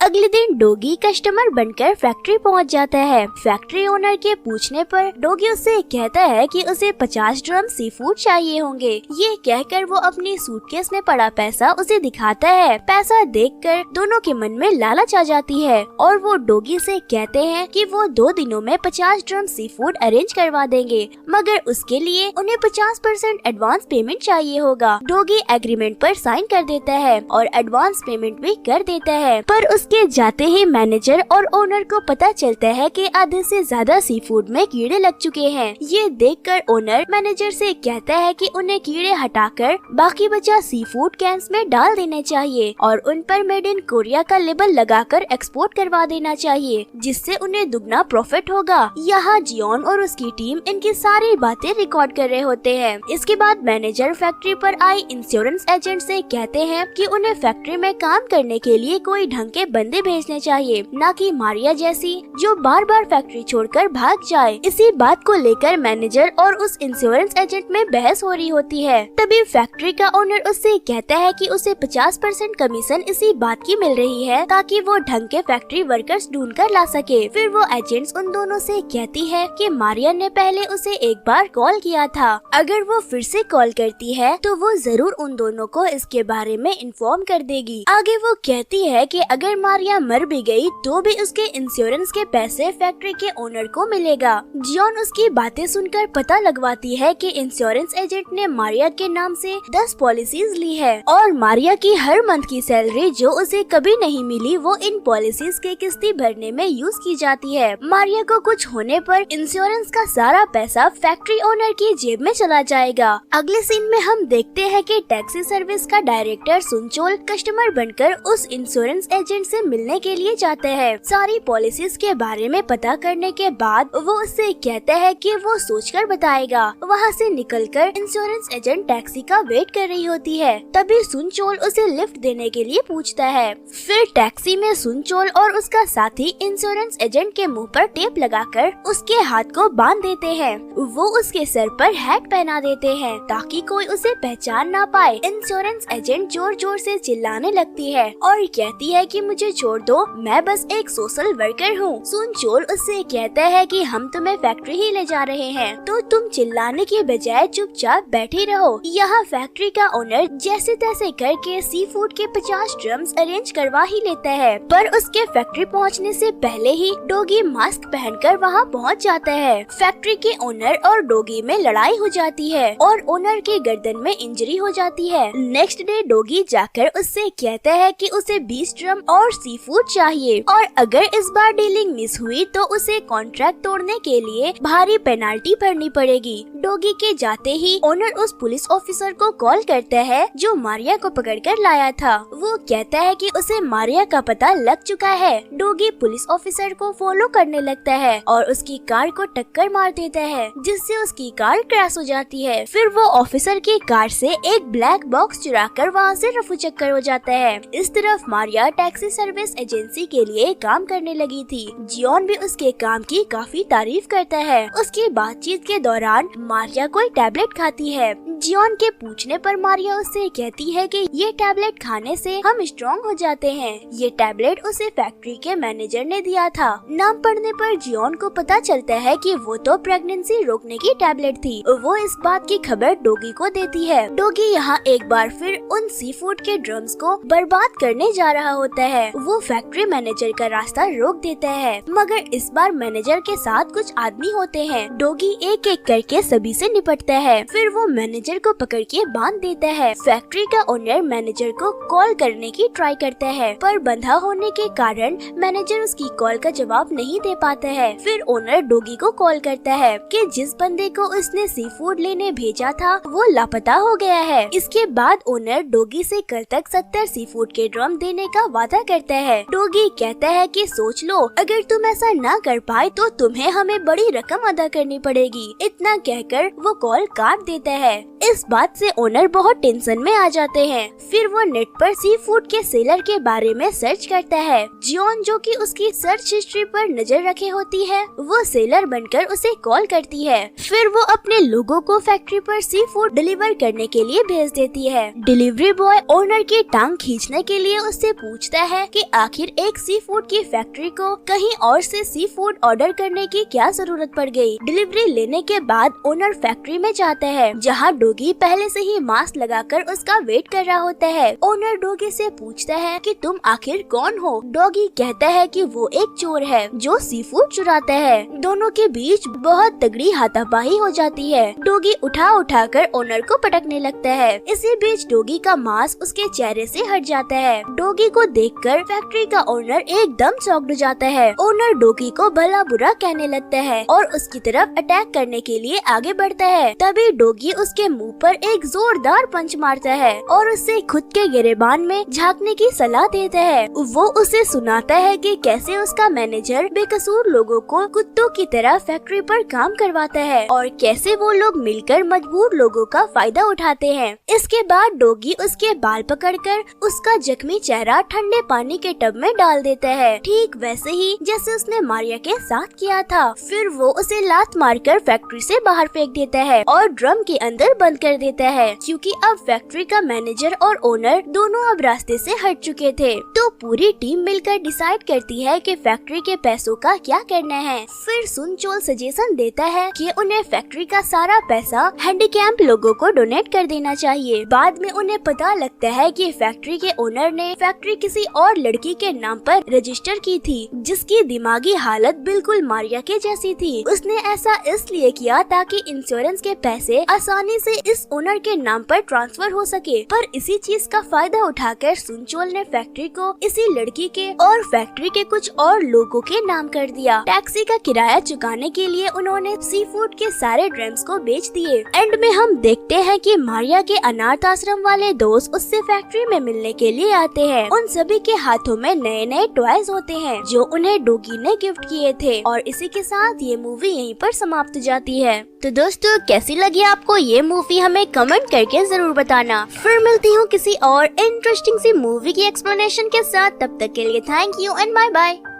अगले दिन doggy customer बनकर फैक्ट्री पहुंच जाता है। फैक्ट्री ओनर के पूछने पर डोगी उससे कहता है कि उसे 50 ड्रम सी फूड चाहिए होंगे। ये कहकर वो अपनी सूटकेस में पड़ा पैसा उसे दिखाता है। पैसा देखकर दोनों के मन में लालच आ जाती है और वो डोगी से कहते हैं कि वो 2 दिनों में 50 ड्रम सी फूड अरेंज करवा देंगे, मगर उसके लिए उन्हें 50% एडवांस पेमेंट चाहिए होगा। डोगी एग्रीमेंट पर साइन कर देता है और एडवांस पेमेंट भी कर देता है, पर उसके जाते ही मैनेजर और ओनर को पता चलता है कि आधे से ज्यादा सी फूड में कीड़े लग चुके हैं। ये देखकर ओनर मैनेजर से कहता है कि उन्हें कीड़े हटाकर बाकी बचा सी फूड कैंस में डाल देने चाहिए और उन पर मेड इन कोरिया का लेबल लगाकर एक्सपोर्ट करवा देना चाहिए, जिससे उन्हें दुगना प्रॉफिट होगा। यहाँ जियोन और उसकी टीम इनकी सारी बातें रिकॉर्ड कर रहे होते हैं। इसके बाद मैनेजर फैक्ट्री पर आए इंश्योरेंस एजेंट से कहते हैं कि उन्हें फैक्ट्री में काम करने के लिए कोई ढंग के बंदे भेजने चाहिए, न कि मारिया जैसी जो बार बार फैक्ट्री छोड़कर भाग जाए। इसी बात को लेकर मैनेजर और उस इंश्योरेंस एजेंट में बहस हो रही होती है। तभी फैक्ट्री का ओनर उससे कहता है कि उसे 50% कमीशन इसी बात की मिल रही है ताकि वो ढंग के फैक्ट्री वर्कर्स ढूंढ कर ला सके। फिर वो एजेंट्स उन दोनों से कहती है कि मारिया ने पहले उसे एक बार कॉल किया था, अगर वो फिर से कॉल करती है तो वो जरूर उन दोनों को इसके बारे में इन्फॉर्म कर देगी। आगे वो कहती है कि अगर मारिया मर भी गई तो भी उसके इंश्योरेंस के पैसे फैक्ट्री के ओनर को मिलेगा। जियोन उसकी बातें सुनकर पता लगवाती है कि इंश्योरेंस एजेंट ने मारिया के नाम से 10 पॉलिसीज ली है और मारिया की हर मंथ की सैलरी जो उसे कभी नहीं मिली वो इन पॉलिसीज के किस्ती भरने में यूज की जाती है। मारिया को कुछ होने पर इंश्योरेंस का सारा पैसा फैक्ट्री ओनर की जेब में चला जाएगा। अगले सीन में हम देखते हैं कि टैक्सी सर्विस का डायरेक्टर सुनचोल कस्टमर बनकर उस इंश्योरेंस एजेंट से मिलने के लिए जाते हैं। सारी पॉलिसीज के बारे में पता करने के बाद वो उससे कहता है कि वो सोचकर बताएगा। वहाँ से निकलकर इंश्योरेंस एजेंट टैक्सी का वेट कर रही होती है। तभी सुनचोल उसे लिफ्ट देने के लिए पूछता है। फिर टैक्सी में सुनचोल और उसका साथी इंश्योरेंस एजेंट के मुंह पर टेप लगाकर उसके हाथ को बांध देते हैं। वो उसके सर पर हैट पहना देते हैं ताकि कोई उसे पहचान ना पाए। इंश्योरेंस एजेंट जोर जोर से चिल्लाने लगती है और कहती है कि मुझे छोड़ दो, मैं बस एक सोशल वर्कर हूँ। सुनचोल उससे कहता है कि हम तुम्हें फैक्ट्री ही ले जा रहे हैं, तो तुम चिल्लाने के बजाय चुपचाप बैठे रहो। यहाँ फैक्ट्री का ओनर जैसे तैसे करके सी फूड के 50 ड्रम्स अरेंज करवा ही लेता है, पर उसके फैक्ट्री पहुँचने से पहले ही डोगी मास्क पहनकर वहाँ पहुँच जाता है। फैक्ट्री के ओनर और डोगी में लड़ाई हो जाती है और ओनर के गर्दन में इंजरी हो जाती है। नेक्स्ट डे डोगी जाकर उससे कहता है कि उसे 20 ड्रम और सी फूड चाहिए और अगर इस बार डीलिंग मिस हुई तो उसे कॉन्ट्रैक्ट तोड़ने के लिए भारी पेनाल्टी भरनी पड़ेगी। डोगी के जाते ही ओनर उस पुलिस ऑफिसर को कॉल करता है जो मारिया को पकड़कर लाया था। वो कहता है कि उसे मारिया का पता लग चुका है। डोगी पुलिस ऑफिसर को फॉलो करने लगता है और उसकी कार को टक्कर मार देता है, जिससे उसकी कार क्रैश हो जाती है। फिर वो ऑफिसर की कार से एक ब्लैक बॉक्स चुराकर वहाँ से रफूचक्कर हो जाता है। इस तरफ मारिया टैक्सी सर्विस एजेंसी के लिए काम करने लगी थी। जियोन भी उसके काम की काफी तारीफ करता है। उसकी बातचीत के दौरान मारिया कोई टैबलेट खाती है। जियोन के पूछने पर मारिया उससे कहती है कि ये टैबलेट खाने से हम स्ट्रॉन्ग हो जाते हैं। ये टैबलेट उसे फैक्ट्री के मैनेजर ने दिया था। नाम पढ़ने पर जियोन को पता चलता है कि वो तो प्रेगनेंसी रोकने की टैबलेट थी। वो इस बात की खबर डोगी को देती है। डोगी यहाँ एक बार फिर उन सी फूड के ड्रम्स को बर्बाद करने जा रहा होता है। वो फैक्ट्री मैनेजर का रास्ता रोक देता है, मगर इस बार मैनेजर के साथ कुछ आदमी होते हैं। डोगी एक एक करके सभी से निपटता है। फिर वो मैनेजर को पकड़ के बांध देता है। फैक्ट्री का ओनर मैनेजर को कॉल करने की ट्राई करता है, पर बंधा होने के कारण मैनेजर उसकी कॉल का जवाब नहीं दे पाता है। फिर ओनर डोगी को कॉल करता है कि जिस बंदे को उसने सी फूड लेने भेजा था वो लापता हो गया है। इसके बाद ओनर डोगी से कल तक 70 सी फूड के ड्रम देने का वादा करता है। डोगी कहता है कि सोच लो, अगर तुम ऐसा ना कर पाए तो तुम्हें हमें बड़ी रकम अदा करनी पड़ेगी। इतना कहकर वो कॉल काट देता है। इस बात से ओनर बहुत टेंशन में आ जाते हैं। फिर वो नेट पर सी फूड के सेलर के बारे में सर्च करता है। जॉन, जो कि उसकी सर्च हिस्ट्री पर नजर रखे होती है, वो सेलर बनकर उसे कॉल करती है। फिर वो अपने लोगों को फैक्ट्री पर सी फूड डिलीवर करने के लिए भेज देती है। डिलीवरी बॉय ओनर की टांग खींचने के लिए उससे पूछता है कि आखिर एक सी फूड की फैक्ट्री को कहीं और से सी फूड ऑर्डर करने की क्या जरूरत पड़ गई। डिलीवरी लेने के बाद ओनर फैक्ट्री में जाता है, जहाँ डॉगी पहले से ही मास्क लगाकर उसका वेट कर रहा होता है। ओनर डॉगी से पूछता है कि तुम आखिर कौन हो। डॉगी कहता है कि वो एक चोर है जो सी फूड चुराता है। दोनों के बीच बहुत तगड़ी हाथापाई हो जाती है। डॉगी उठा कर ओनर को पटकने लगता है। इसी बीच डॉगी का मास्क उसके चेहरे से हट जाता है। डॉगी को देखकर फैक्ट्री का ओनर एकदम शॉक्ड हो जाता है। ओनर डॉगी को भला बुरा कहने लगता है और उसकी तरफ अटैक करने के लिए आगे बढ़ता है। तभी डॉगी उसके मुंह पर एक जोरदार पंच मारता है और उससे खुद के गिरेबान में झांकने की सलाह देता है। वो उसे सुनाता है कि कैसे उसका मैनेजर बेकसूर लोगों को कुत्तों की तरह फैक्ट्री पर काम करवाता है और कैसे वो लोग मिलकर मजबूर लोगों का फायदा उठाते हैं। इसके बाद डॉगी उसके बाल पकड़कर उसका जख्मी चेहरा ठंडे पानी के टब में डाल देता है, ठीक वैसे ही जैसे उसने मारिया के साथ किया था। फिर वो उसे लात मारकर फैक्ट्री से बाहर फेंक देता है और ड्रम के अंदर बंद कर देता है, क्योंकि अब फैक्ट्री का मैनेजर और ओनर दोनों अब रास्ते से हट चुके थे। तो पूरी टीम मिलकर डिसाइड करती है कि फैक्ट्री के पैसों का क्या करना है। फिर सुनचोल सजेशन देता है कि उन्हें फैक्ट्री का सारा पैसा हैंडीकैप लोगों को डोनेट कर देना चाहिए। बाद में उन्हें पता लगता है कि फैक्ट्री के ओनर ने फैक्ट्री किसी और लड़की के नाम पर रजिस्टर की थी, जिसकी दिमागी हालत बिल्कुल मारिया के जैसी थी। उसने ऐसा इसलिए किया ताकि इंश्योरेंस के पैसे आसानी से इस ओनर के नाम पर ट्रांसफर हो सके। पर इसी चीज का फायदा उठाकर सुनचोल ने फैक्ट्री को इसी लड़की के और फैक्ट्री के कुछ और लोगों के नाम कर दिया। टैक्सी का किराया चुकाने के लिए उन्होंने सी फूड के सारे ड्रम्स को बेच दिए। एंड में हम देखते हैं कि मारिया के अनाथ आश्रम वाले दोस्त उससे फैक्ट्री में मिलने के लिए आते हैं। उन सभी के हाथों में नए नए टॉयज होते हैं जो उन्हें डॉगी ने गिफ्ट किए थे। और इसी के साथ ये मूवी यहीं पर समाप्त हो जाती है। तो दोस्तों, कैसी लगी आपको ये मूवी हमें कमेंट करके जरूर बताना। फिर मिलती हूँ किसी और इंटरेस्टिंग सी मूवी की एक्सप्लेनेशन के साथ। तब तक के लिए thank you and bye bye.